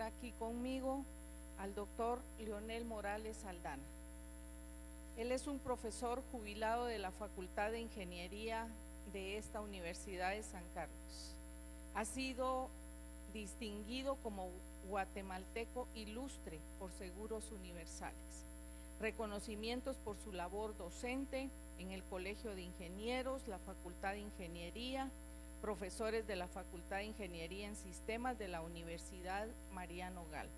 aquí conmigo al doctor Leonel Morales Aldana. Él es un profesor jubilado de la Facultad de Ingeniería de esta Universidad de San Carlos. Ha sido distinguido como guatemalteco ilustre por Seguros Universales. Reconocimientos por su labor docente en el Colegio de Ingenieros, la Facultad de Ingeniería, profesores de la Facultad de Ingeniería en Sistemas de la Universidad Mariano Galvez.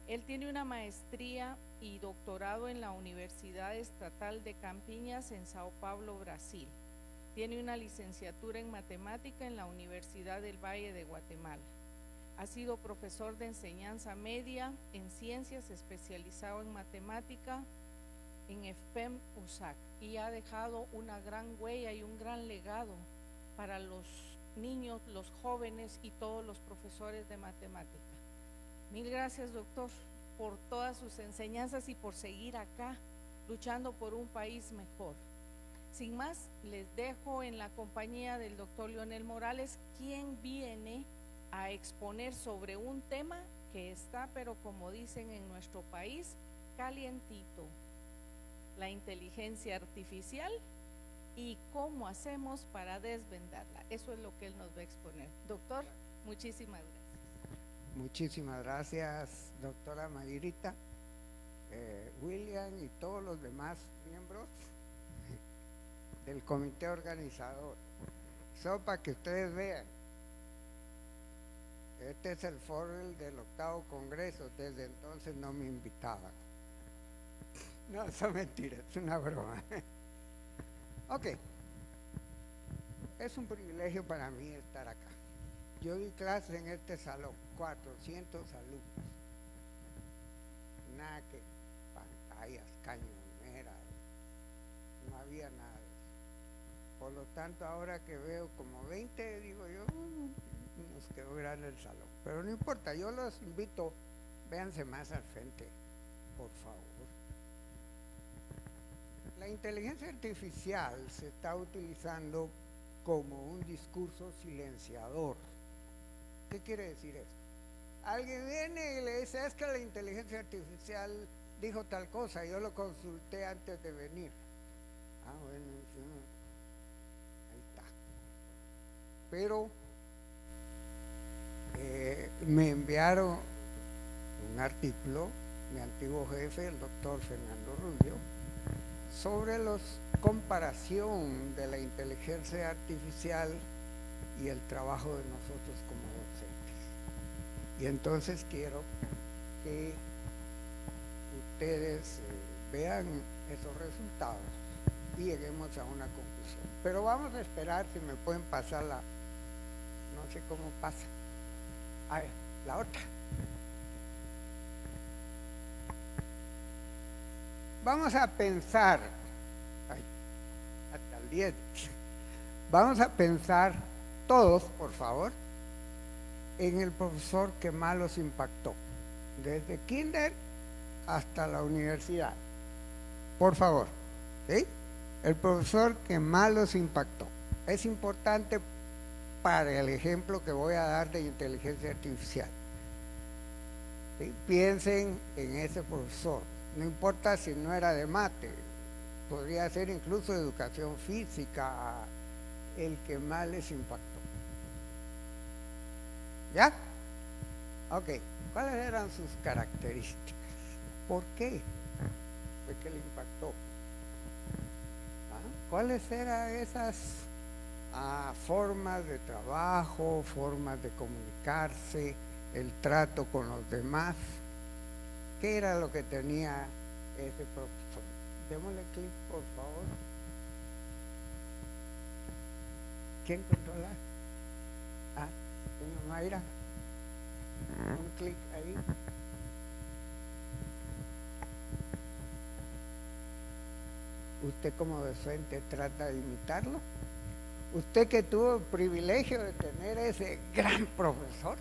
Él tiene una maestría y doctorado en la Universidad Estatal de Campiñas en Sao Paulo, Brasil. Tiene una licenciatura en matemática en la Universidad del Valle de Guatemala. Ha sido profesor de enseñanza media en ciencias, especializado en matemática en FPEM USAC, y ha dejado una gran huella y un gran legado para los niños, los jóvenes y todos los profesores de matemática. Mil gracias, doctor, por todas sus enseñanzas y por seguir acá luchando por un país mejor. Sin más, les dejo en la compañía del doctor Leonel Morales, quien viene a exponer sobre un tema que está, pero como dicen en nuestro país, calientito: la inteligencia artificial y cómo hacemos para desvendarla. Eso es lo que él nos va a exponer. Doctor, muchísimas gracias. Muchísimas gracias, doctora Mayrita, William y todos los demás miembros del comité organizador. Solo para que ustedes vean, este es el foro del 8º Congreso, desde entonces no me invitaban. No, eso es mentira, es una broma. Ok, es un privilegio para mí estar acá. Yo di clases en este salón, 400 alumnos. Nada que pantallas, cañoneras, no había nada de eso. Por lo tanto, ahora que veo como 20, digo yo, nos quedó grande el salón. Pero no importa, yo los invito, véanse más al frente, por favor. La inteligencia artificial se está utilizando como un discurso silenciador. ¿Qué quiere decir eso? Alguien viene y le dice, es que la inteligencia artificial dijo tal cosa, yo lo consulté antes de venir. Ah, bueno, ahí está. Pero me enviaron un artículo, mi antiguo jefe, el doctor Fernando Rubio, sobre la comparación de la inteligencia artificial y el trabajo de nosotros como docentes. Y entonces quiero que ustedes vean esos resultados y lleguemos a una conclusión. Pero vamos a esperar si me pueden pasar la, no sé cómo pasa. A ver, la otra. Vamos a pensar, hasta el 10, vamos a pensar todos, por favor, en el profesor que más los impactó, desde kinder hasta la universidad. Por favor, ¿sí? El profesor que más los impactó. Es importante para el ejemplo que voy a dar de inteligencia artificial. ¿Sí? Piensen en ese profesor. No importa si no era de mate, podría ser incluso de educación física, el que más les impactó. ¿Ya? Ok, ¿cuáles eran sus características? ¿Por qué fue que le impactó? ¿Cuáles eran esas formas de trabajo, formas de comunicarse, el trato con los demás? ¿Qué era lo que tenía ese profesor? Démosle clic, por favor. ¿Quién controla? Señor Mayra. Un clic ahí. Usted como docente trata de imitarlo. Usted que tuvo el privilegio de tener ese gran profesor.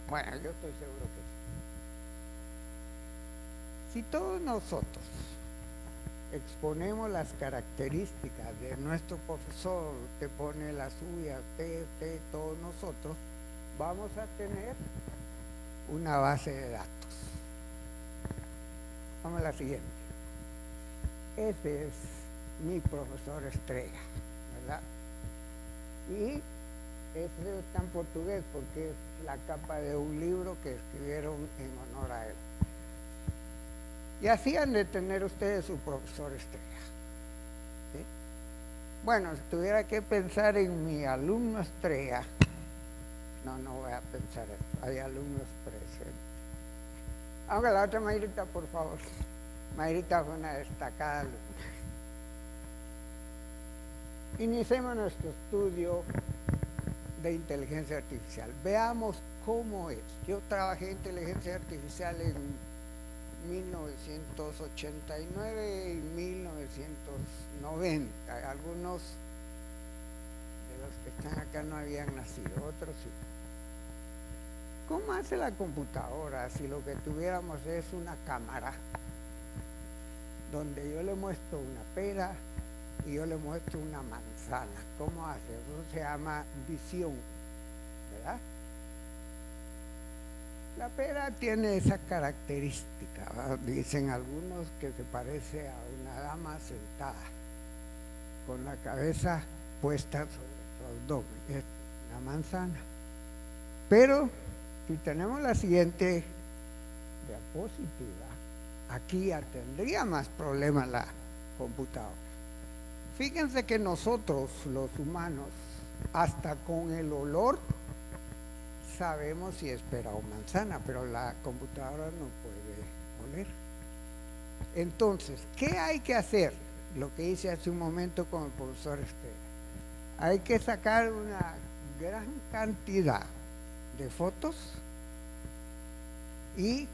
Bueno, yo estoy seguro que sí. Si todos nosotros exponemos las características de nuestro profesor, usted pone la suya, usted, todos nosotros, vamos a tener una base de datos. Vamos a la siguiente. Ese es mi profesor estrella, ¿verdad? Y ese está en portugués porque es la capa de un libro que escribieron en honor a él. Y así han de tener ustedes su profesor estrella, ¿sí? Bueno, si tuviera que pensar en mi alumno estrella, no voy a pensar eso, hay alumnos presentes. Aunque la otra Mayrita, por favor. Mayrita fue una destacada alumna. Iniciemos nuestro estudio de inteligencia artificial. Veamos cómo es. Yo trabajé en inteligencia artificial en 1989 y 1990. Algunos de los que están acá no habían nacido, otros sí. ¿Cómo hace la computadora si lo que tuviéramos es una cámara donde yo le muestro una pera y yo le muestro una manzana? ¿Cómo hace? Eso se llama visión, ¿verdad? La pera tiene esa característica, ¿verdad? Dicen algunos que se parece a una dama sentada con la cabeza puesta sobre su abdomen. Es una manzana. Pero si tenemos la siguiente diapositiva, aquí ya tendría más problemas la computadora. Fíjense que nosotros, los humanos, hasta con el olor sabemos si es pera o manzana, pero la computadora no puede oler. Entonces, ¿qué hay que hacer? Lo que hice hace un momento con el profesor Estela. Hay que sacar una gran cantidad de fotos y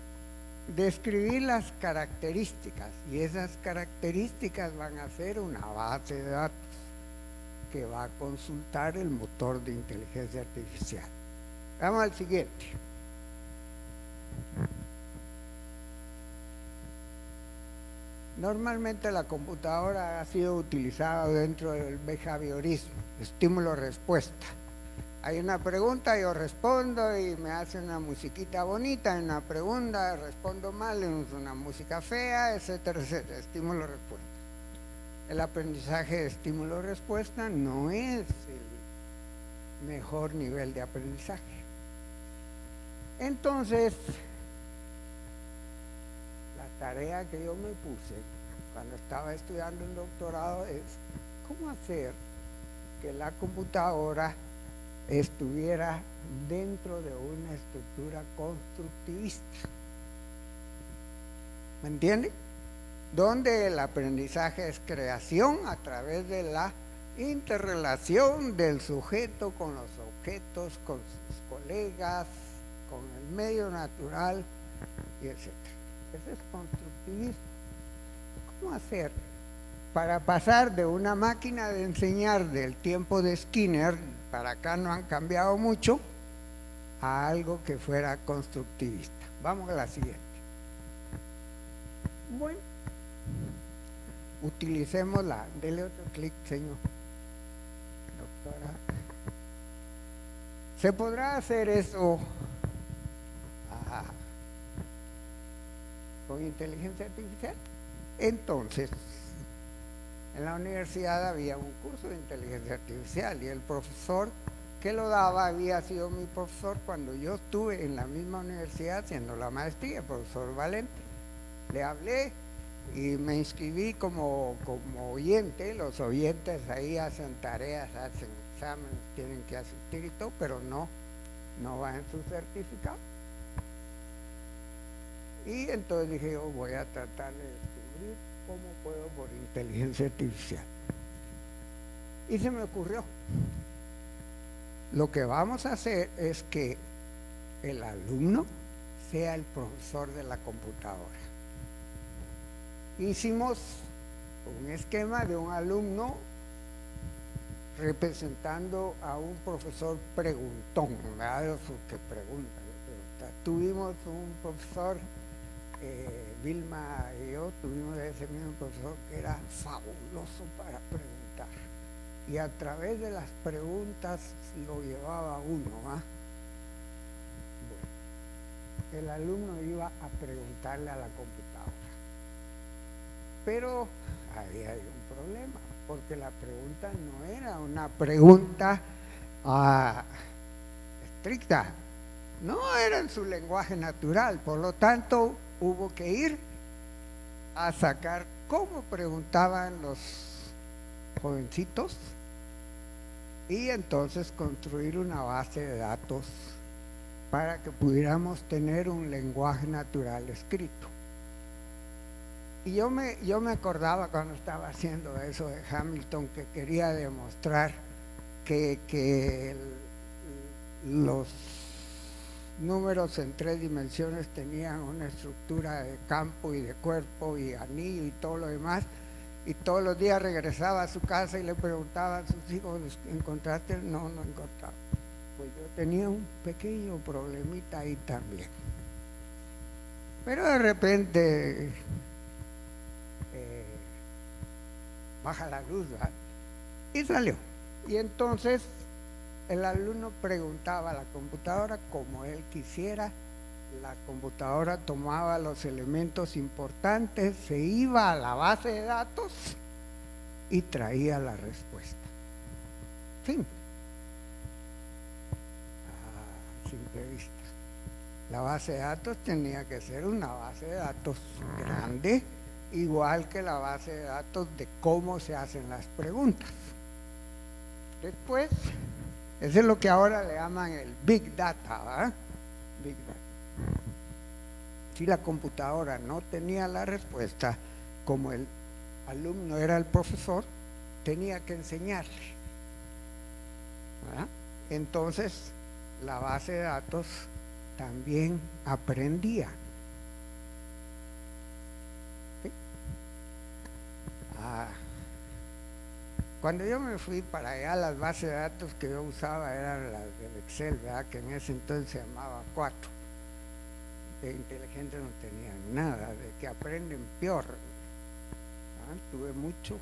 describir las características, y esas características van a ser una base de datos que va a consultar el motor de inteligencia artificial. Vamos al siguiente. Normalmente la computadora ha sido utilizada dentro del behaviorismo, estímulo-respuesta. Hay una pregunta, yo respondo y me hace una musiquita bonita, en una pregunta respondo mal, es una música fea, etcétera, etcétera, estímulo-respuesta. El aprendizaje de estímulo-respuesta no es el mejor nivel de aprendizaje. Entonces, la tarea que yo me puse cuando estaba estudiando un doctorado es cómo hacer que la computadora estuviera dentro de una estructura constructivista. ¿Me entienden? Donde el aprendizaje es creación a través de la interrelación del sujeto con los objetos, con sus colegas, con el medio natural, y etc. Ese es constructivismo. ¿Cómo hacer para pasar de una máquina de enseñar del tiempo de Skinner, para acá no han cambiado mucho, a algo que fuera constructivista? Vamos a la siguiente. Bueno, utilicémosla. Dele otro clic, señor. Doctora. ¿Se podrá hacer eso con inteligencia artificial? Entonces, en la universidad había un curso de inteligencia artificial y el profesor que lo daba había sido mi profesor cuando yo estuve en la misma universidad haciendo la maestría, el profesor Valente. Le hablé y me inscribí como oyente. Los oyentes ahí hacen tareas, hacen exámenes, tienen que asistir y todo, pero no va en su certificado. Y entonces dije, yo voy a tratar de descubrir cómo puedo por inteligencia artificial. Y se me ocurrió, lo que vamos a hacer es que el alumno sea el profesor de la computadora. Hicimos un esquema de un alumno representando a un profesor preguntón, ¿verdad? Esos que preguntan. Tuvimos un profesor, Vilma y yo tuvimos ese mismo profesor que era fabuloso para preguntar, y a través de las preguntas lo llevaba uno, ¿ah? el alumno iba a preguntarle a la computadora. Pero ahí hay un problema, porque la pregunta no era una pregunta estricta, no era en su lenguaje natural, por lo tanto hubo que ir a sacar cómo preguntaban los jovencitos y entonces construir una base de datos para que pudiéramos tener un lenguaje natural escrito. Y yo me acordaba cuando estaba haciendo eso de Hamilton, que quería demostrar que los números en 3 dimensiones tenían una estructura de campo y de cuerpo y anillo y todo lo demás, y todos los días regresaba a su casa y le preguntaba a sus hijos, ¿encontraste? No encontraba. Pues yo tenía un pequeño problemita ahí también, pero de repente baja la luz, ¿verdad? Y salió. Y entonces el alumno preguntaba a la computadora como él quisiera, la computadora tomaba los elementos importantes, se iba a la base de datos y traía la respuesta. Fin. A simple vista. La base de datos tenía que ser una base de datos grande, igual que la base de datos de cómo se hacen las preguntas. Después, eso es lo que ahora le llaman el Big Data, ¿verdad? Big Data. Si la computadora no tenía la respuesta, como el alumno era el profesor, tenía que enseñarle, ¿verdad? Entonces, la base de datos también aprendía. ¿Sí? Cuando yo me fui para allá, las bases de datos que yo usaba eran las del Excel, ¿verdad? Que en ese entonces se llamaba 4. De inteligente no tenían nada, de que aprenden peor. Tuve mucho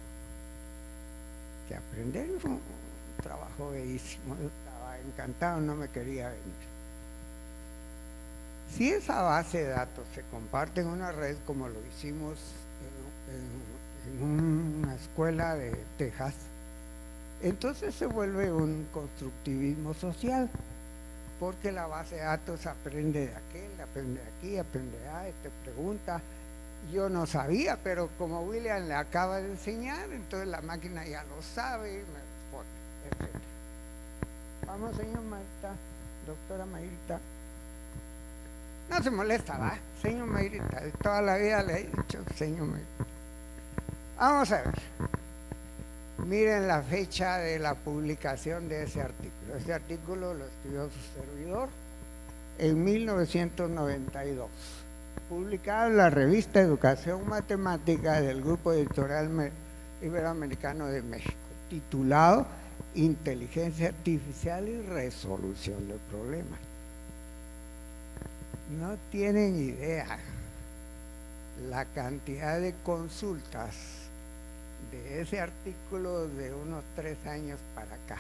que aprender, fue un trabajo bellísimo, yo estaba encantado, no me quería venir. Si esa base de datos se comparte en una red, como lo hicimos en una escuela de Texas, entonces se vuelve un constructivismo social, porque la base de datos aprende de aquel, aprende de aquí, aprende de allá, te pregunta. Yo no sabía, pero como William le acaba de enseñar, entonces la máquina ya lo sabe y me responde, etc. Vamos, señor Mayrita, doctora Mayrita. No se molesta, ¿va? Señor Mayrita, de toda la vida le he dicho señor Mayrita. Vamos a ver. Miren la fecha de la publicación de ese artículo. Ese artículo lo escribió su servidor en 1992. Publicado en la revista Educación Matemática del Grupo Editorial Iberoamericano de México, titulado Inteligencia Artificial y Resolución de Problemas. No tienen idea la cantidad de consultas de ese artículo de unos 3 años para acá.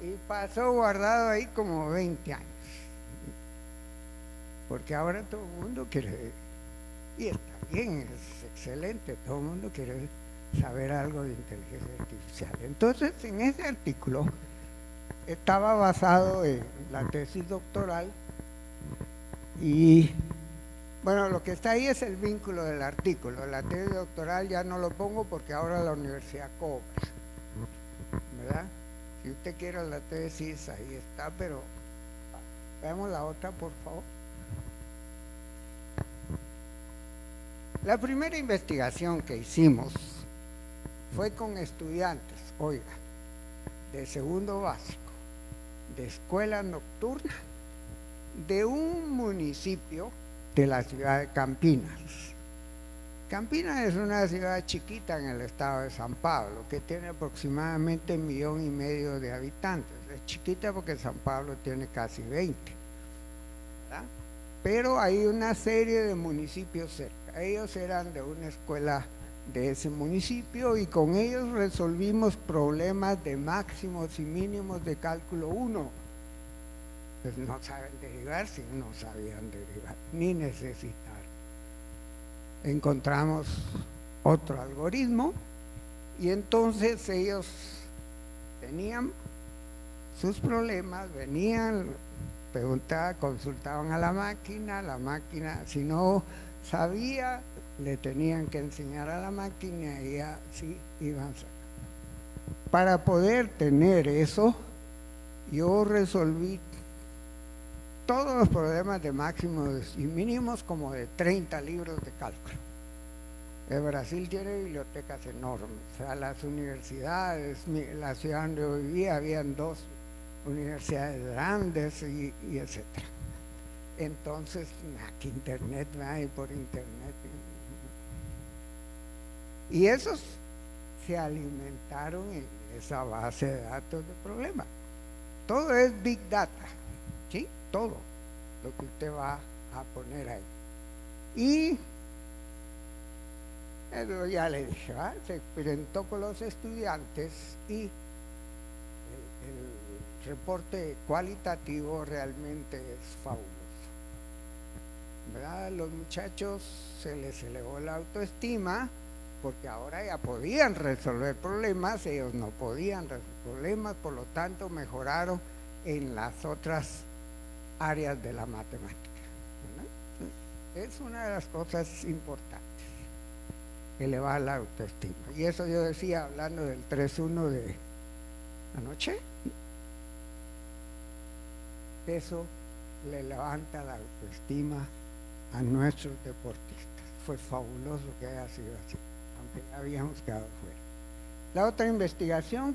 Y pasó guardado ahí como 20 años. Porque ahora todo el mundo quiere, y está bien, es excelente, todo el mundo quiere saber algo de inteligencia artificial. Entonces, en ese artículo estaba basado en la tesis doctoral y, bueno, lo que está ahí es el vínculo del artículo. La tesis doctoral ya no lo pongo porque ahora la universidad cobra, ¿verdad? Si usted quiere la tesis, ahí está, pero veamos la otra, por favor. La primera investigación que hicimos fue con estudiantes, oiga, de segundo básico, de escuela nocturna, de un municipio de la ciudad de Campinas. Campinas es una ciudad chiquita en el estado de San Pablo, que tiene aproximadamente 1,5 millones de habitantes. Es chiquita porque San Pablo tiene casi 20, ¿verdad? Pero hay una serie de municipios cerca. Ellos eran de una escuela de ese municipio y con ellos resolvimos problemas de máximos y mínimos de cálculo 1. pues no saben derivar si no sabían derivar, ni necesitar. Encontramos otro algoritmo y entonces ellos tenían sus problemas, venían, preguntaban, consultaban a la máquina, si no sabía, le tenían que enseñar a la máquina y así iban a sacar. Para poder tener eso, yo resolví todos los problemas de máximos y mínimos como de 30 libros de cálculo. El Brasil tiene bibliotecas enormes, o sea, las universidades, la ciudad donde yo vivía, habían 2 universidades grandes y etcétera. Entonces, aquí internet, y por internet. Y esos se alimentaron en esa base de datos de problemas. Todo es Big Data, ¿sí? Todo lo que usted va a poner ahí. Y eso ya le dije, se experimentó con los estudiantes y el reporte cualitativo realmente es fabuloso, ¿verdad? Los muchachos se les elevó la autoestima porque ahora ya podían resolver problemas, ellos no podían resolver problemas, por lo tanto mejoraron en las otras áreas de la matemática, ¿verdad? Es una de las cosas importantes, elevar la autoestima. Y eso yo decía hablando del 3-1 de anoche, eso le levanta la autoestima a nuestros deportistas. Fue fabuloso que haya sido así, aunque ya habíamos quedado fuera. La otra investigación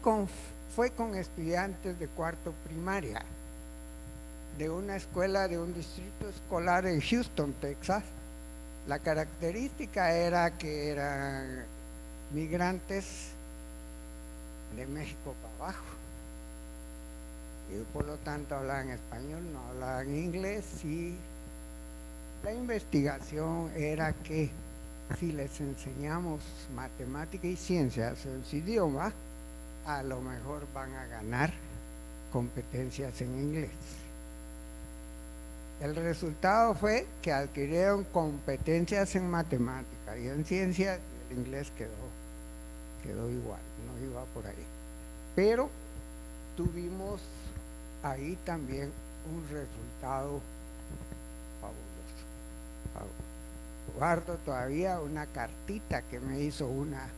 fue con estudiantes de cuarto primaria de una escuela de un distrito escolar en Houston, Texas. La característica era que eran migrantes de México para abajo y por lo tanto hablaban español, no hablaban inglés, y la investigación era que si les enseñamos matemática y ciencias en su idioma, a lo mejor van a ganar competencias en inglés. El resultado fue que adquirieron competencias en matemática y en ciencia, y el inglés quedó igual, no iba por ahí. Pero tuvimos ahí también un resultado fabuloso. Guardo todavía una cartita que me hizo una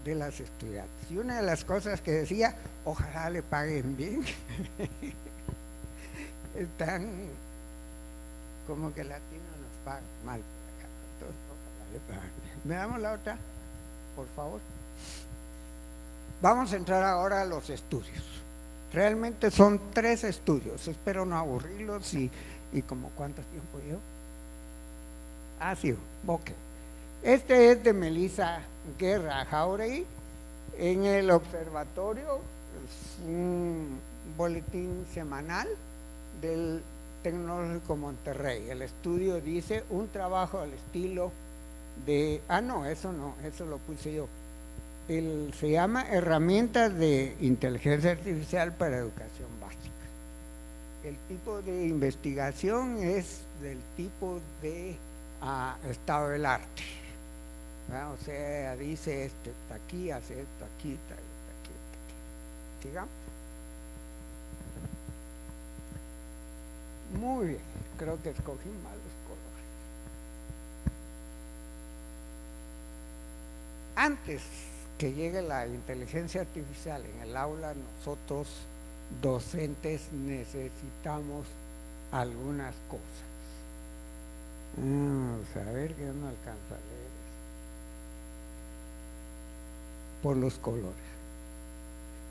de las estudiantes. Y una de las cosas que decía, ojalá le paguen bien. Están como que latinos nos pagan mal por acá, entonces ojalá le paguen bien. ¿Me damos la otra, por favor? Vamos a entrar ahora a los estudios. Realmente son 3 estudios, espero no aburrirlos y como ¿cuánto tiempo yo? Sí, ok. Este es de Melissa Guerra Jauregui en el observatorio, es un boletín semanal del Tecnológico Monterrey. El estudio dice un trabajo al estilo de, eso lo puse yo. Se llama Herramientas de Inteligencia Artificial para Educación Básica. El tipo de investigación es del tipo de estado del arte, ¿verdad? O sea, dice esto está aquí, hace esto aquí, está aquí. Sigamos. Muy bien, creo que escogí mal los colores. Antes que llegue la inteligencia artificial en el aula, nosotros docentes necesitamos algunas cosas. Vamos a ver que no alcanza a leer por los colores.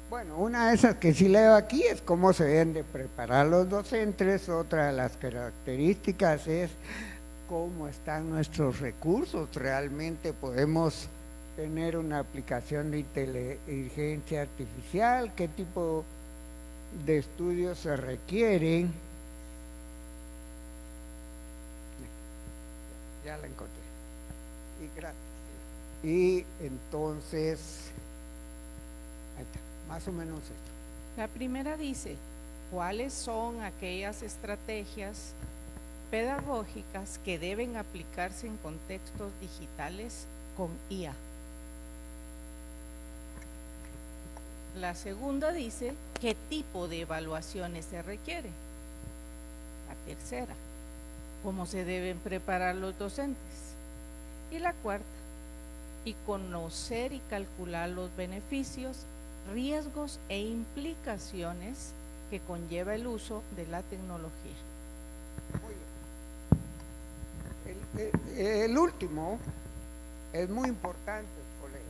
Bueno, una de esas que sí leo aquí es cómo se deben de preparar los docentes. Otra de las características es cómo están nuestros recursos. Realmente podemos tener una aplicación de inteligencia artificial, qué tipo de estudios se requieren. Ya la encontré. Y gracias. Y entonces, ahí está, más o menos esto. La primera dice, cuáles son aquellas estrategias pedagógicas que deben aplicarse en contextos digitales con IA. La segunda dice qué tipo de evaluaciones se requiere. La tercera, cómo se deben preparar los docentes. Y la cuarta, y conocer y calcular los beneficios, riesgos e implicaciones que conlleva el uso de la tecnología. El último es muy importante, colegas.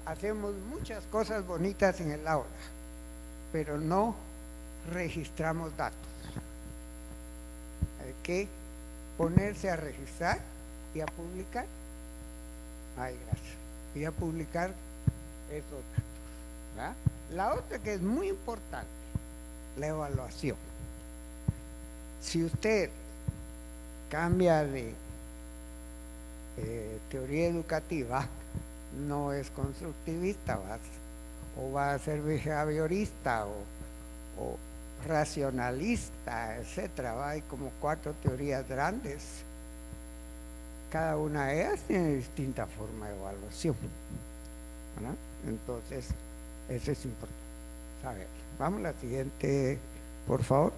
Hacemos muchas cosas bonitas en el aula, pero no registramos datos. Hay que ponerse a registrar y a publicar. Ay, gracias. Y a publicar esos datos, ¿verdad? La otra que es muy importante, la evaluación. Si usted cambia de teoría educativa, no es constructivista, o va a ser behaviorista o racionalista, etcétera. Hay como 4 teorías grandes. Cada una de ellas tiene distinta forma de evaluación, ¿verdad? Entonces, eso es importante saber. Vamos a la siguiente, por favor.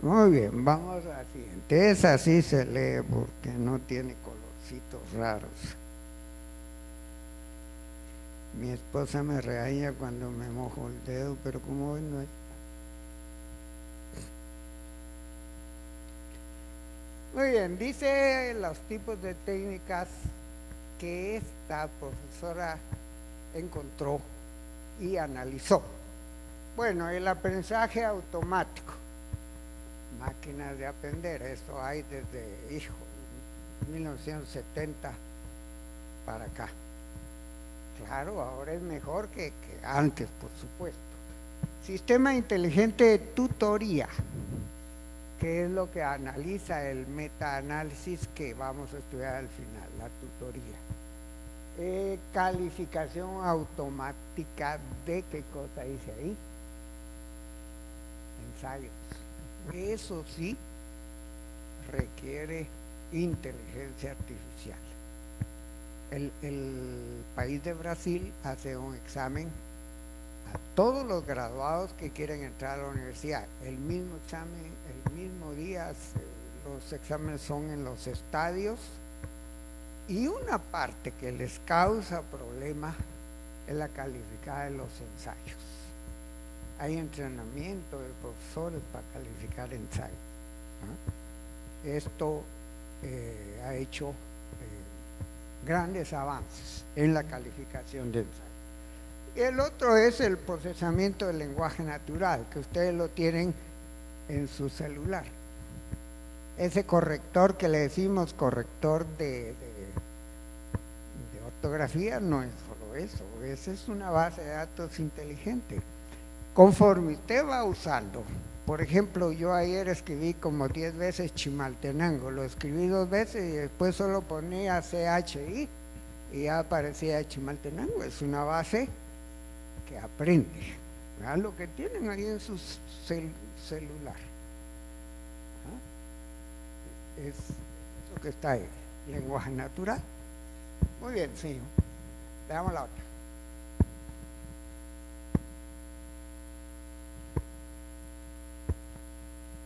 Muy bien, vamos a la siguiente. Esa sí se lee porque no tiene colorcitos raros. Mi esposa me regaña cuando me mojo el dedo, pero como hoy no es. Muy bien, dice los tipos de técnicas que esta profesora encontró y analizó. Bueno, el aprendizaje automático, máquinas de aprender, eso hay desde 1970 para acá. Claro, ahora es mejor que antes, por supuesto. Sistema inteligente de tutoría, que es lo que analiza el metaanálisis que vamos a estudiar al final, la tutoría. Calificación automática de qué cosa dice ahí, ensayos. Eso sí requiere inteligencia artificial. El país de Brasil hace un examen a todos los graduados que quieren entrar a la universidad. El mismo examen, el mismo día, los exámenes son en los estadios, y una parte que les causa problema es la calificada de los ensayos. Hay entrenamiento de profesores para calificar ensayos, ¿no? Esto ha hecho grandes avances en la calificación de ensayos. Y el otro es el procesamiento del lenguaje natural, que ustedes lo tienen en su celular. Ese corrector que le decimos corrector de ortografía no es solo eso, esa es una base de datos inteligente. Conforme usted va usando, por ejemplo, yo ayer escribí como 10 veces Chimaltenango, lo escribí 2 veces y después solo ponía CHI y ya aparecía Chimaltenango. Es una base que aprende, ¿verdad? Lo que tienen ahí en su celular, ¿ah? Es eso que está ahí, lenguaje natural. Muy bien, sí. Le damos la otra.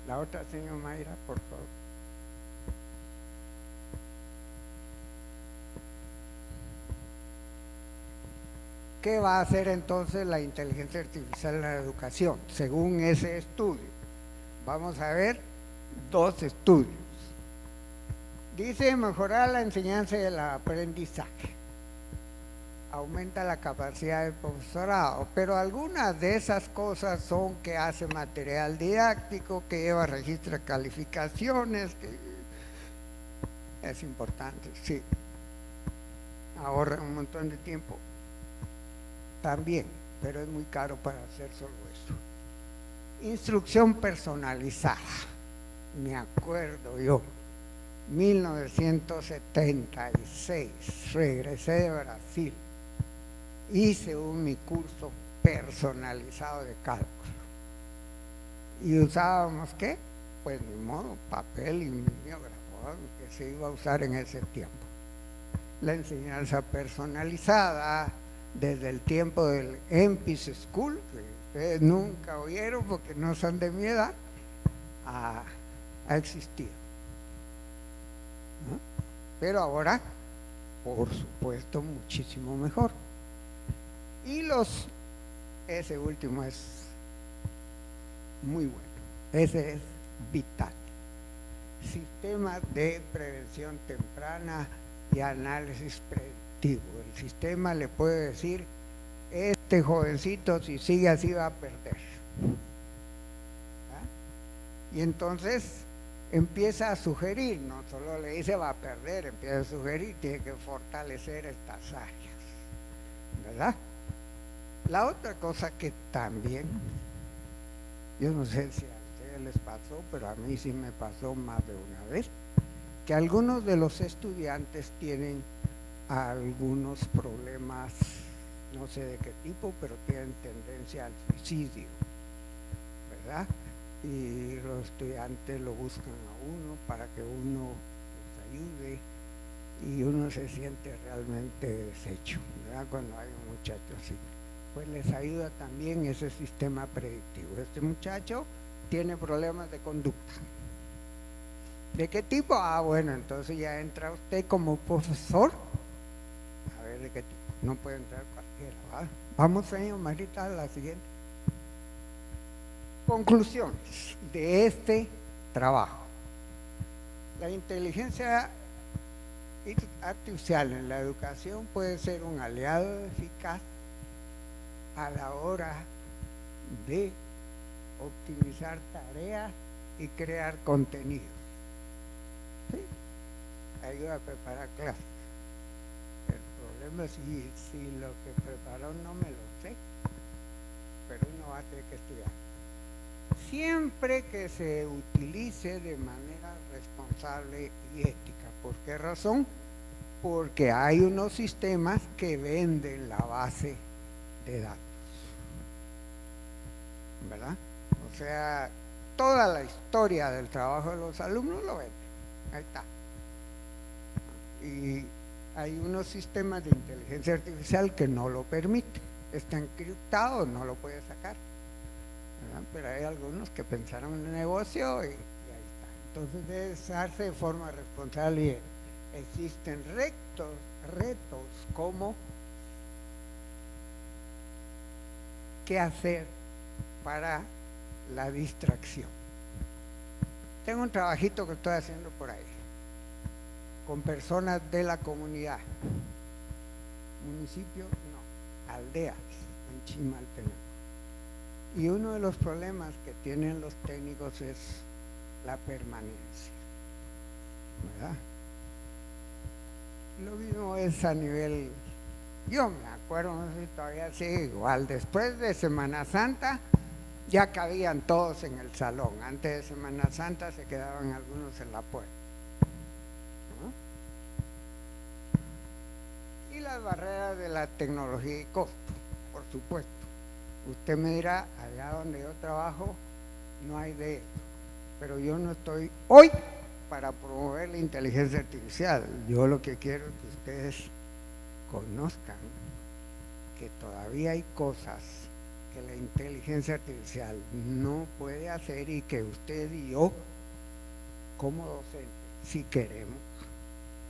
La otra, señor Mayra, por favor. ¿Qué va a hacer entonces la inteligencia artificial en la educación? Según ese estudio, vamos a ver 2 estudios. Dice mejorar la enseñanza y el aprendizaje, aumenta la capacidad del profesorado, pero algunas de esas cosas son que hace material didáctico, que lleva registro de calificaciones, que es importante, sí, ahorra un montón de tiempo también, pero es muy caro para hacer solo eso. Instrucción personalizada, me acuerdo yo, 1976, regresé de Brasil hice mi curso personalizado de cálculo. ¿Y usábamos qué? Pues ni modo, papel y mimeógrafo, que se iba a usar en ese tiempo. La enseñanza personalizada desde el tiempo del MPIS School, que ustedes nunca oyeron porque no son de mi edad, ha existido, ¿no? Pero ahora, por supuesto, muchísimo mejor. Y ese último es muy bueno, ese es vital. Sistemas de prevención temprana y análisis predictivo. El sistema le puede decir, este jovencito si sigue así va a perder. ¿Ah? Y entonces empieza a sugerir, no solo le dice va a perder, empieza a sugerir, tiene que fortalecer estas áreas, ¿verdad? La otra cosa que también, yo no sé si a ustedes les pasó, pero a mí sí me pasó más de una vez, que algunos de los estudiantes tienen algunos problemas, no sé de qué tipo, pero tienen tendencia al suicidio, ¿verdad? Y los estudiantes lo buscan a uno para que uno les ayude y uno se siente realmente deshecho, ¿verdad? Cuando hay un muchacho así. Pues les ayuda también ese sistema predictivo. Este muchacho tiene problemas de conducta. ¿De qué tipo? Bueno, entonces ya entra usted como profesor. A ver, ¿de qué tipo? No puede entrar cualquiera, ¿verdad? Vamos, señor Marita, a la siguiente. Conclusiones de este trabajo. La inteligencia artificial en la educación puede ser un aliado eficaz a la hora de optimizar tareas y crear contenido. ¿Sí? Ayuda a preparar clases. El problema es si lo que preparó no me lo sé, pero uno va a tener que estudiar. Siempre que se utilice de manera responsable y ética. ¿Por qué razón? Porque hay unos sistemas que venden la base de datos, ¿verdad? O sea, toda la historia del trabajo de los alumnos lo venden, ahí está. Y hay unos sistemas de inteligencia artificial que no lo permiten, está encriptado, no lo puede sacar, ¿verdad? Pero hay algunos que pensaron en el negocio y ahí está. Entonces debe usarse de forma responsable. Existen retos como qué hacer para la distracción. Tengo un trabajito que estoy haciendo por ahí con personas de la comunidad, municipio, no, aldeas en Chimaltenango. Y uno de los problemas que tienen los técnicos es la permanencia, ¿verdad? Lo mismo es a nivel, yo me acuerdo, no sé si todavía sigue igual, después de Semana Santa ya cabían todos en el salón, antes de Semana Santa se quedaban algunos en la puerta, ¿no? Y las barreras de la tecnología y costo, por supuesto. Usted me dirá, allá donde yo trabajo no hay de esto, pero yo no estoy hoy para promover la inteligencia artificial. Yo lo que quiero es que ustedes conozcan que todavía hay cosas que la inteligencia artificial no puede hacer y que usted y yo, como docentes, si queremos,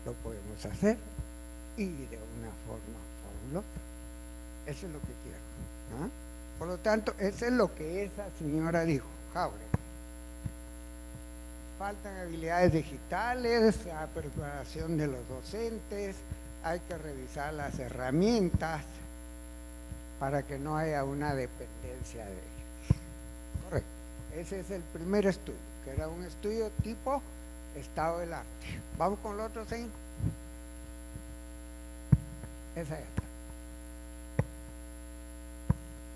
lo podemos hacer y de una forma fabulosa. Eso es lo que quiero, ¿no? Por lo tanto, eso es lo que esa señora dijo, Jauregui. Faltan habilidades digitales, la preparación de los docentes, hay que revisar las herramientas para que no haya una dependencia de ellas. Correcto. Ese es el primer estudio, que era un estudio tipo estado del arte. Vamos con el otro, señor. Esa es.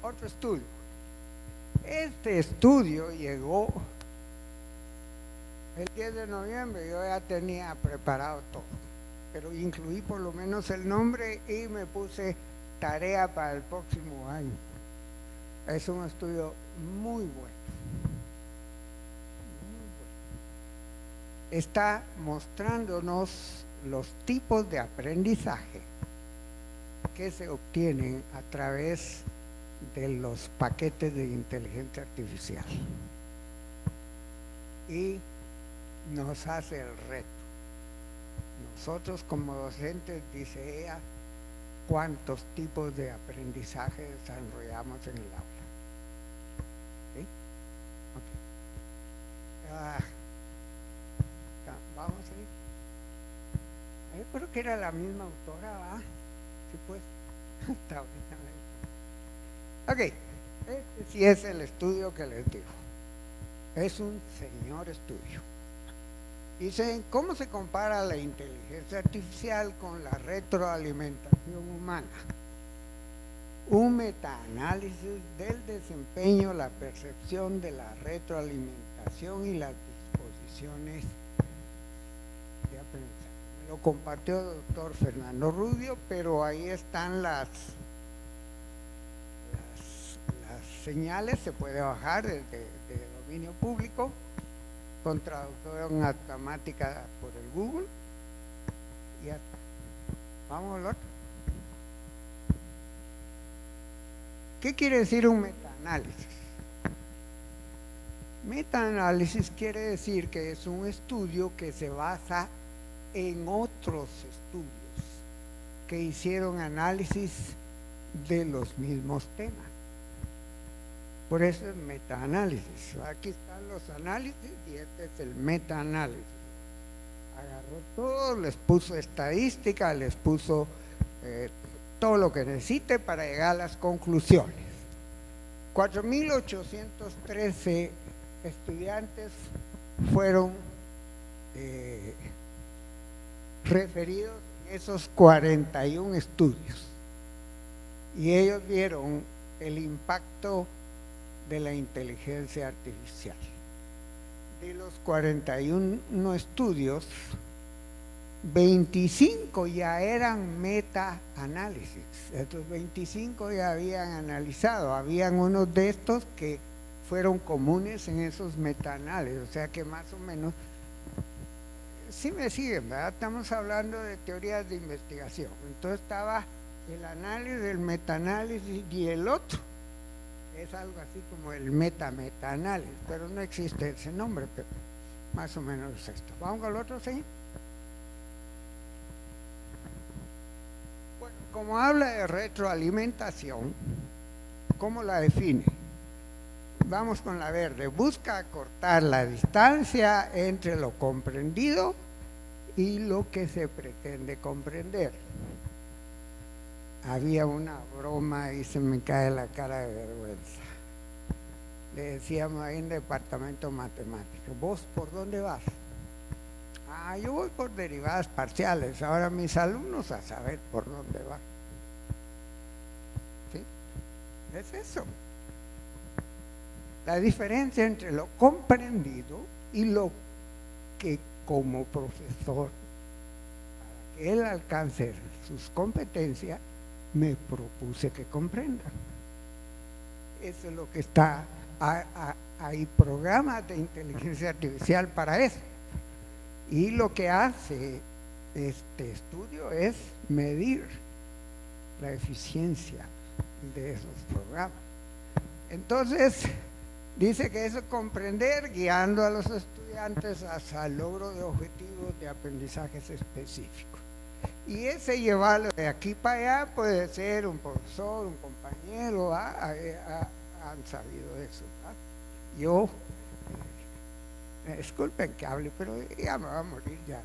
Otro estudio. Este estudio llegó el 10 de noviembre, yo ya tenía preparado todo, pero incluí por lo menos el nombre y me puse tarea para el próximo año. Es un estudio muy bueno. Está mostrándonos los tipos de aprendizaje que se obtienen a través de los paquetes de inteligencia artificial. Y nos hace el reto. Nosotros como docentes, dice ella, ¿cuántos tipos de aprendizaje desarrollamos en el aula? ¿Sí? Okay. Vamos a ir. Yo creo que era la misma autora, ¿va? Sí, pues. Está bien. Ok, este sí es el estudio que les digo. Es un señor estudio. Dice, ¿cómo se compara la inteligencia artificial con la retroalimentación humana? Un metaanálisis del desempeño, la percepción de la retroalimentación y las disposiciones de aprendizaje. Lo compartió el doctor Fernando Rubio, pero ahí están las señales, se puede bajar desde dominio público, con traducción automática por el Google, y ya está. Vamos al otro. ¿Qué quiere decir un metaanálisis? Metaanálisis quiere decir que es un estudio que se basa en otros estudios que hicieron análisis de los mismos temas. Por eso es metaanálisis. Aquí están los análisis y este es el metaanálisis. Agarró todo, les puso estadística, les puso todo lo que necesite para llegar a las conclusiones. 4.813 estudiantes fueron referidos en esos 41 estudios y ellos vieron el impacto de la inteligencia artificial. De los 41 estudios, 25 ya eran metaanálisis. Estos 25 ya habían analizado. Habían unos de estos que fueron comunes en esos metaanálisis, o sea que más o menos, sí me siguen, ¿verdad? Estamos hablando de teorías de investigación. Entonces estaba el análisis, el metaanálisis y el otro. Es algo así como el metaanálisis, pero no existe ese nombre, pero más o menos es esto. Vamos al otro, ¿sí? Bueno, como habla de retroalimentación, ¿cómo la define? Vamos con la verde. Busca acortar la distancia entre lo comprendido y lo que se pretende comprender. Había una broma y se me cae la cara de vergüenza. Le decíamos ahí en departamento matemático, ¿vos por dónde vas? Yo voy por derivadas parciales. Ahora mis alumnos a saber por dónde van. ¿Sí? Es eso. La diferencia entre lo comprendido y lo que como profesor, para que él alcance sus competencias, me propuse que comprenda. Eso es lo que está, hay programas de inteligencia artificial para eso. Y lo que hace este estudio es medir la eficiencia de esos programas. Entonces, dice que eso es comprender guiando a los estudiantes hacia el logro de objetivos de aprendizajes específicos. Y ese llevarlo de aquí para allá puede ser un profesor, un compañero, han sabido eso. Yo, disculpen que hable, pero ya me va a morir ya.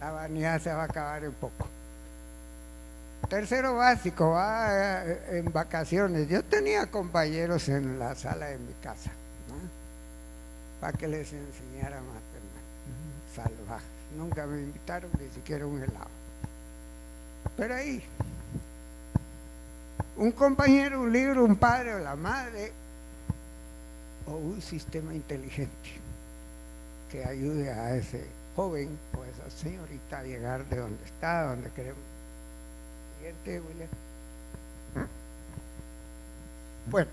La vanidad se va a acabar en poco. Tercero básico, va en vacaciones. Yo tenía compañeros en la sala de mi casa, ¿no? Para que les enseñara matemáticas. Salvajes. Nunca me invitaron ni siquiera un helado. Pero ahí, un compañero, un libro, un padre o la madre, o un sistema inteligente que ayude a ese joven o esa señorita a llegar de donde está, donde queremos. Siguiente, William. Bueno,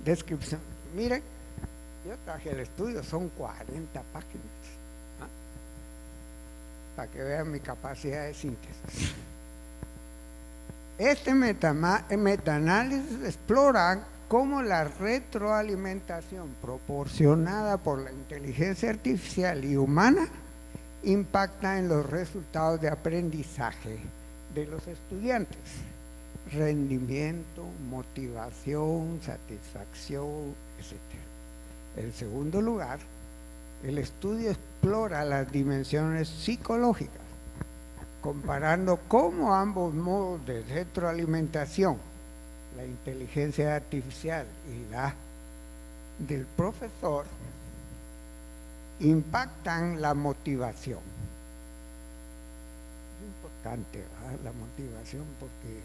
descripción. Miren, yo traje el estudio, son 40 páginas, ¿ah? Para que vean mi capacidad de síntesis. Este metaanálisis explora cómo la retroalimentación proporcionada por la inteligencia artificial y humana impacta en los resultados de aprendizaje de los estudiantes. Rendimiento, motivación, satisfacción, etc. En segundo lugar, el estudio explora las dimensiones psicológicas, comparando cómo ambos modos de retroalimentación, la inteligencia artificial y la del profesor, impactan la motivación. Es importante, ¿verdad?, la motivación, porque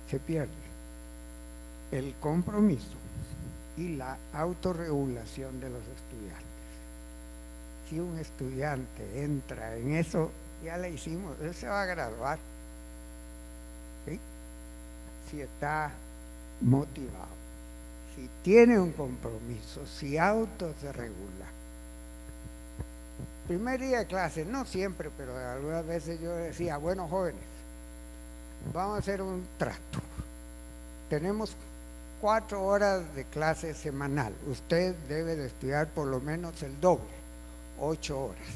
se pierde el compromiso y la autorregulación de los estudiantes. Si un estudiante entra en eso, ya le hicimos, él se va a graduar, ¿sí?, si está motivado, si tiene un compromiso, si auto se regula. Primer día de clase, no siempre, pero algunas veces yo decía, bueno, jóvenes, vamos a hacer un trato. Tenemos 4 horas de clase semanal. Usted debe de estudiar por lo menos el doble, 8 horas.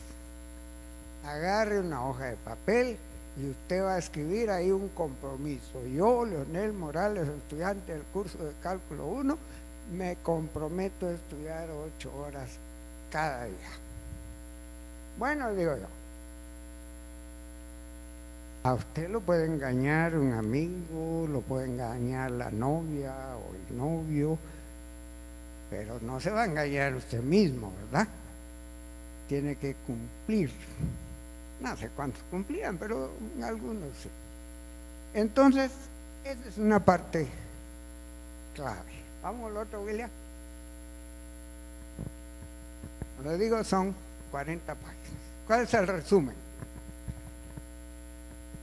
Agarre una hoja de papel y usted va a escribir ahí un compromiso. Yo, Leonel Morales, estudiante del curso de Cálculo 1, me comprometo a estudiar 8 horas cada día. Bueno, digo yo, a usted lo puede engañar un amigo, lo puede engañar la novia o el novio, pero no se va a engañar usted mismo, ¿verdad? Tiene que cumplir. No sé cuántos cumplían, pero algunos sí. Entonces, esa es una parte clave. Vamos al otro, William. Lo digo, son 40 páginas. ¿Cuál es el resumen?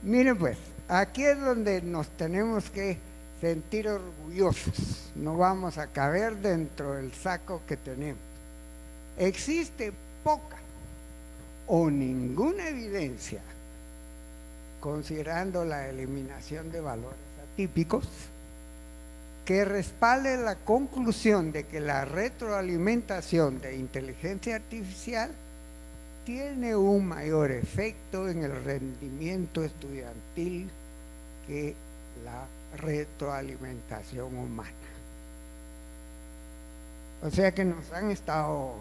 Miren pues, aquí es donde nos tenemos que sentir orgullosos. No vamos a caber dentro del saco que tenemos. Existe poca o ninguna evidencia, considerando la eliminación de valores atípicos, que respalde la conclusión de que la retroalimentación de inteligencia artificial tiene un mayor efecto en el rendimiento estudiantil que la retroalimentación humana. O sea que nos han estado,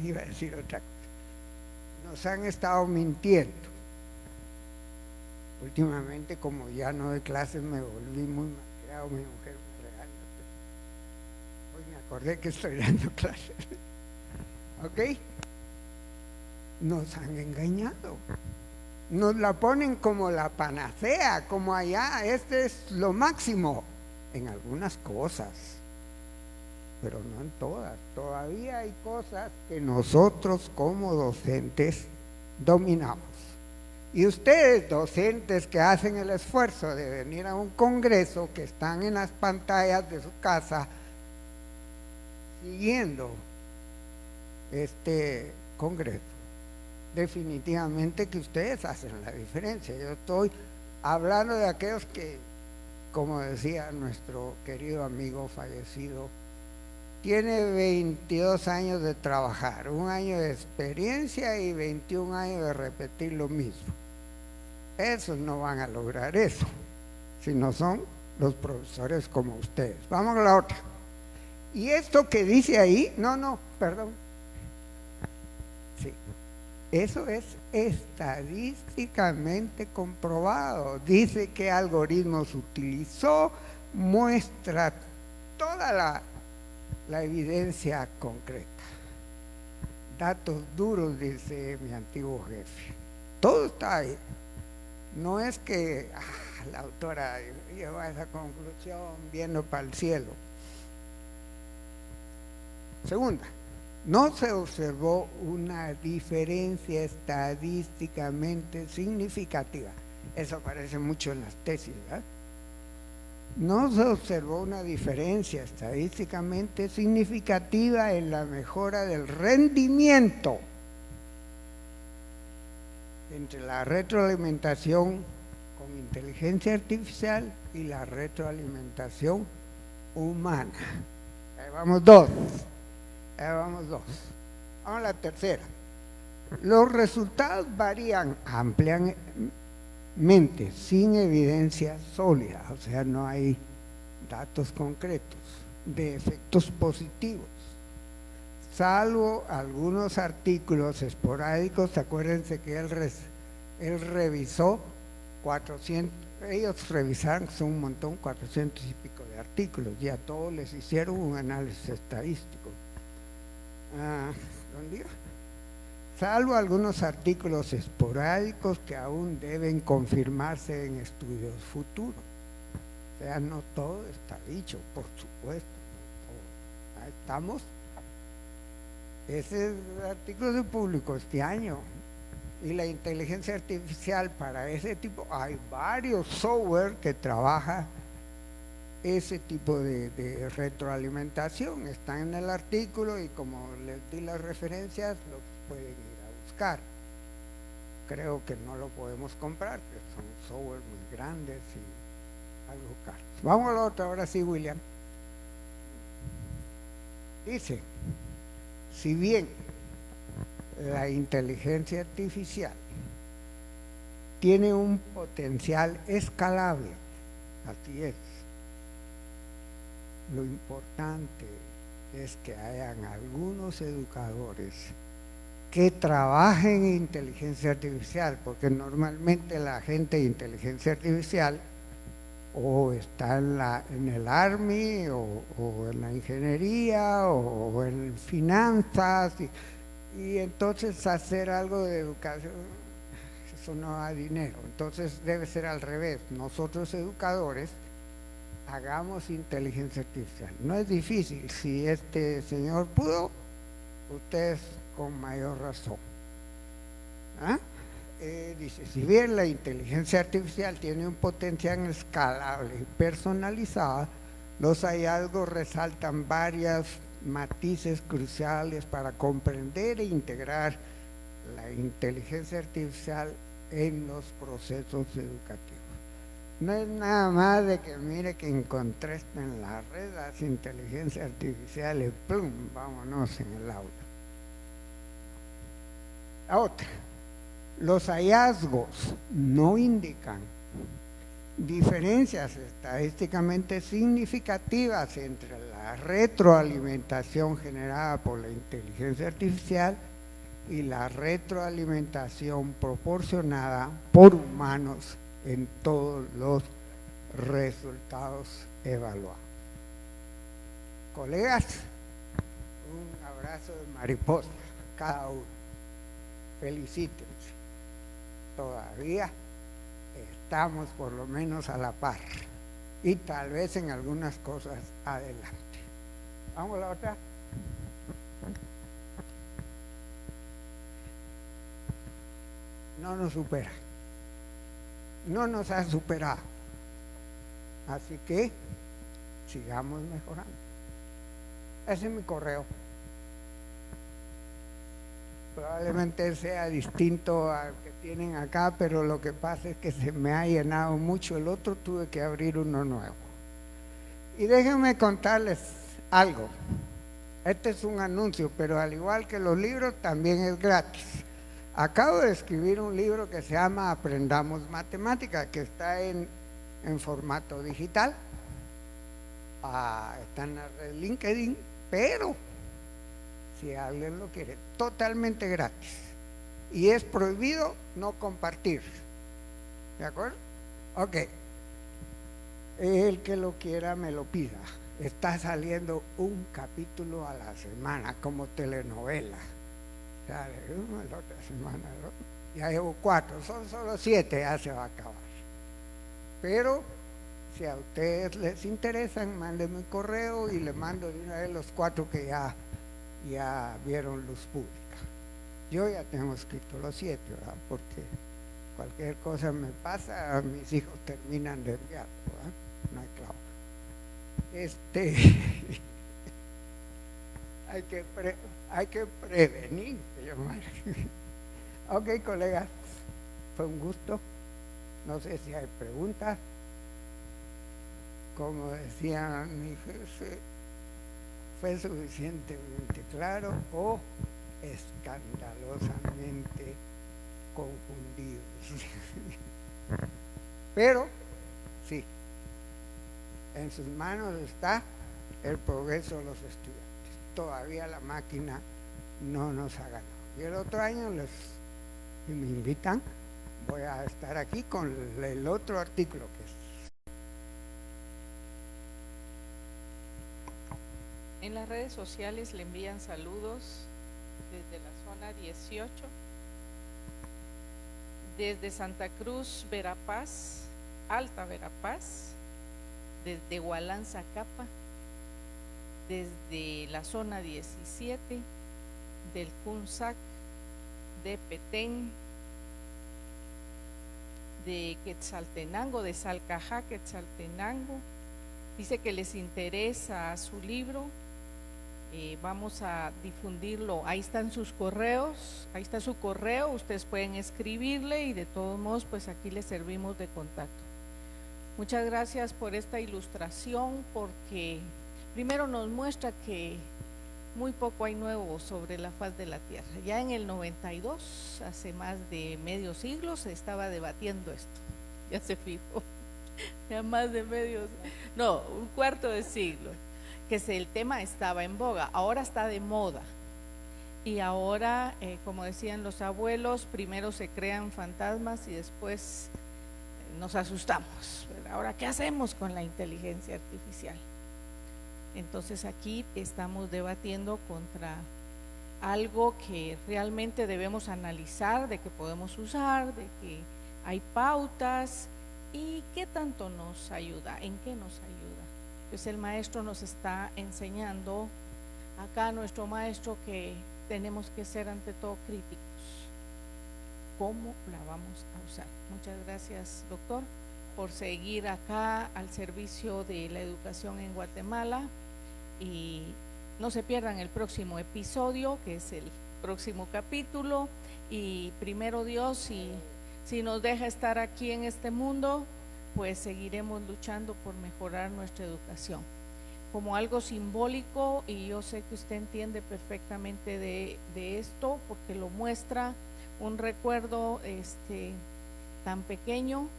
iba a decir otra cosa, nos han estado mintiendo. Últimamente, como ya no doy clases, me volví muy malcriado, mi mujer me regaña. Hoy me acordé que estoy dando clases. ¿Ok? Nos han engañado, nos la ponen como la panacea, como allá, este es lo máximo en algunas cosas, pero no en todas. Todavía hay cosas que nosotros como docentes dominamos, y ustedes, docentes que hacen el esfuerzo de venir a un congreso, que están en las pantallas de su casa siguiendo este congreso, definitivamente que ustedes hacen la diferencia. Yo estoy hablando de aquellos que, como decía nuestro querido amigo fallecido, tiene 22 años de trabajar, 1 año de experiencia y 21 años de repetir lo mismo. Esos no van a lograr eso, si no son los profesores como ustedes. Vamos a la otra. Y esto que dice ahí, perdón. Sí. Eso es estadísticamente comprobado. Dice qué algoritmos utilizó, muestra toda la evidencia concreta. Datos duros, dice mi antiguo jefe. Todo está ahí. No es que la autora llegó a esa conclusión viendo para el cielo. Segunda, no se observó una diferencia estadísticamente significativa Eso aparece mucho en las tesis, ¿verdad? No se observó una diferencia estadísticamente significativa en la mejora del rendimiento entre la retroalimentación con inteligencia artificial y la retroalimentación humana. Ahí vamos dos. Vamos a la tercera. Los resultados varían ampliamente sin evidencia sólida, o sea, no hay datos concretos de efectos positivos, salvo algunos artículos esporádicos. Acuérdense que él revisó 400, ellos revisaron, son un montón, 400 y pico de artículos, y a todos les hicieron un análisis estadístico. ¿Dónde iba? Salvo algunos artículos esporádicos que aún deben confirmarse en estudios futuros. O sea, no todo está dicho, por supuesto. Ahí estamos. Ese artículo se publicó este año. Y la inteligencia artificial para ese tipo, hay varios software que trabaja ese tipo de retroalimentación. Están en el artículo y como les di las referencias, lo pueden ir a buscar. Creo que no lo podemos comprar, que son software muy grandes y algo caros. Vamos a la otra, ahora sí, William. Dice, si bien la inteligencia artificial tiene un potencial escalable, así es, lo importante es que hayan algunos educadores que trabajen en inteligencia artificial, porque normalmente la gente de inteligencia artificial o está en el Army o en la ingeniería o en finanzas y entonces hacer algo de educación, eso no da dinero. Entonces debe ser al revés, nosotros educadores hagamos inteligencia artificial. No es difícil, si este señor pudo, ustedes con mayor razón. Dice, si bien la inteligencia artificial tiene un potencial escalable y personalizada, los hallazgos resaltan varios matices cruciales para comprender e integrar la inteligencia artificial en los procesos educativos. No es nada más de que mire que encontré esto en la red, las inteligencias artificiales, plum, vámonos en el aula. La otra, los hallazgos no indican diferencias estadísticamente significativas entre la retroalimentación generada por la inteligencia artificial y la retroalimentación proporcionada por humanos en todos los resultados evaluados. Colegas, un abrazo de mariposa cada uno. Felicítense. Todavía estamos por lo menos a la par y tal vez en algunas cosas adelante. Vamos a la otra. No nos supera. No nos ha superado. Así que sigamos mejorando. Ese es mi correo. Probablemente sea distinto al que tienen acá, pero lo que pasa es que se me ha llenado mucho el otro, tuve que abrir uno nuevo. Y déjenme contarles algo. Este es un anuncio, pero al igual que los libros, también es gratis. Acabo de escribir un libro que se llama Aprendamos Matemática, que está en formato digital. Está en la red LinkedIn, pero si alguien lo quiere, totalmente gratis. Y es prohibido no compartir. ¿De acuerdo? Ok. El que lo quiera me lo pida. Está saliendo un capítulo a la semana, como telenovela. Sale uno la otra semana, ¿no? Ya llevo 4, son solo 7, ya se va a acabar. Pero si a ustedes les interesan, mándenme un correo y les mando de una vez los 4 que ya vieron luz pública. Yo ya tengo escrito los 7, ¿verdad? Porque cualquier cosa me pasa, mis hijos terminan de enviar, ¿verdad? No hay clavo. hay que prevenir. Ok, colegas, fue un gusto. No sé si hay preguntas. Como decía mi jefe, fue suficientemente claro o escandalosamente confundidos. Pero sí, en sus manos está el progreso de los estudiantes. Todavía la máquina no nos ha ganado. Y el otro año si me invitan, voy a estar aquí con el otro artículo que es. En las redes sociales le envían saludos desde la zona 18, desde Santa Cruz, Verapaz, Alta Verapaz, desde Hualán, Zacapa, desde la zona 17, del Cunzac, de Petén, de Quetzaltenango, de Salcajá, Quetzaltenango. Dice que les interesa su libro. Vamos a difundirlo, ahí están sus correos, ahí está su correo, ustedes pueden escribirle y de todos modos pues aquí les servimos de contacto. Muchas gracias por esta ilustración, porque primero nos muestra que muy poco hay nuevo sobre la faz de la Tierra. Ya en el 92, hace más de medio siglo, se estaba debatiendo esto, ya se fijó, ya más de un cuarto de siglo, que el tema estaba en boga. Ahora está de moda y ahora, como decían los abuelos, primero se crean fantasmas y después nos asustamos, ¿verdad? Ahora, ¿qué hacemos con la inteligencia artificial? Entonces aquí estamos debatiendo contra algo que realmente debemos analizar, de que podemos usar, de que hay pautas y qué tanto nos ayuda, en qué nos ayuda. Pues el maestro nos está enseñando, acá nuestro maestro, que tenemos que ser ante todo críticos. ¿Cómo la vamos a usar? Muchas gracias, doctor, por seguir acá al servicio de la educación en Guatemala, y no se pierdan el próximo episodio, que es el próximo capítulo, y primero Dios, si nos deja estar aquí en este mundo, pues seguiremos luchando por mejorar nuestra educación como algo simbólico, y yo sé que usted entiende perfectamente de esto, porque lo muestra un recuerdo tan pequeño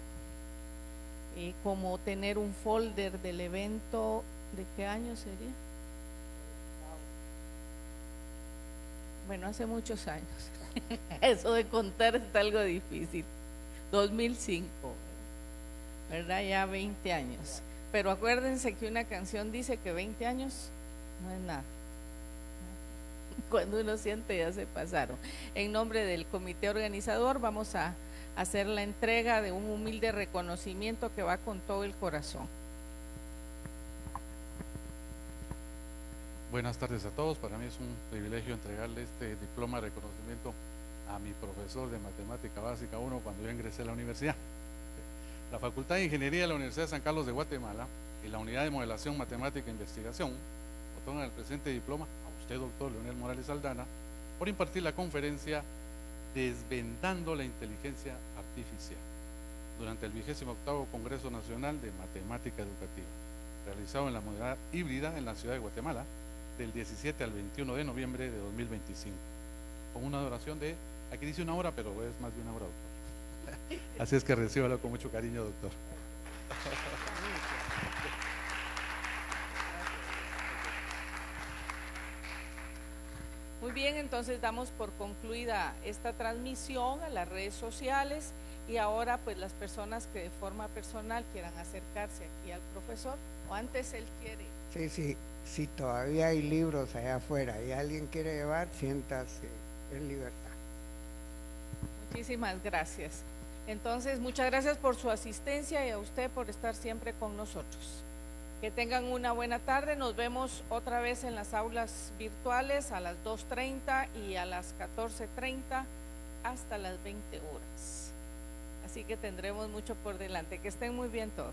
como tener un folder del evento. ¿De qué año sería? Bueno, hace muchos años. Eso de contar está algo difícil. 2005, ¿verdad? Ya 20 años. Pero acuérdense que una canción dice que 20 años no es nada. Cuando uno siente ya se pasaron. En nombre del comité organizador vamos a hacer la entrega de un humilde reconocimiento que va con todo el corazón. Buenas tardes a todos. Para mí es un privilegio entregarle este diploma de reconocimiento a mi profesor de Matemática Básica 1 cuando yo ingresé a la universidad. La Facultad de Ingeniería de la Universidad de San Carlos de Guatemala y la Unidad de Modelación Matemática e Investigación otorgan el presente diploma a usted, doctor Leonel Morales Aldana, por impartir la conferencia Desvendando la Inteligencia Artificial durante el 28º Congreso Nacional de Matemática Educativa, realizado en la modalidad híbrida en la ciudad de Guatemala, del 17 al 21 de noviembre de 2025, con una duración de, aquí dice 1 hora, pero es más de 1 hora, doctor. Así es que recíbalo con mucho cariño, doctor. Muy bien, entonces damos por concluida esta transmisión a las redes sociales, y ahora pues las personas que de forma personal quieran acercarse aquí al profesor, o antes él quiere. Sí, si todavía hay libros allá afuera y alguien quiere llevar, siéntase en libertad. Muchísimas gracias. Entonces, muchas gracias por su asistencia y a usted por estar siempre con nosotros. Que tengan una buena tarde. Nos vemos otra vez en las aulas virtuales a las 2:30 y a las 14:30 hasta las 20 horas. Así que tendremos mucho por delante. Que estén muy bien todos.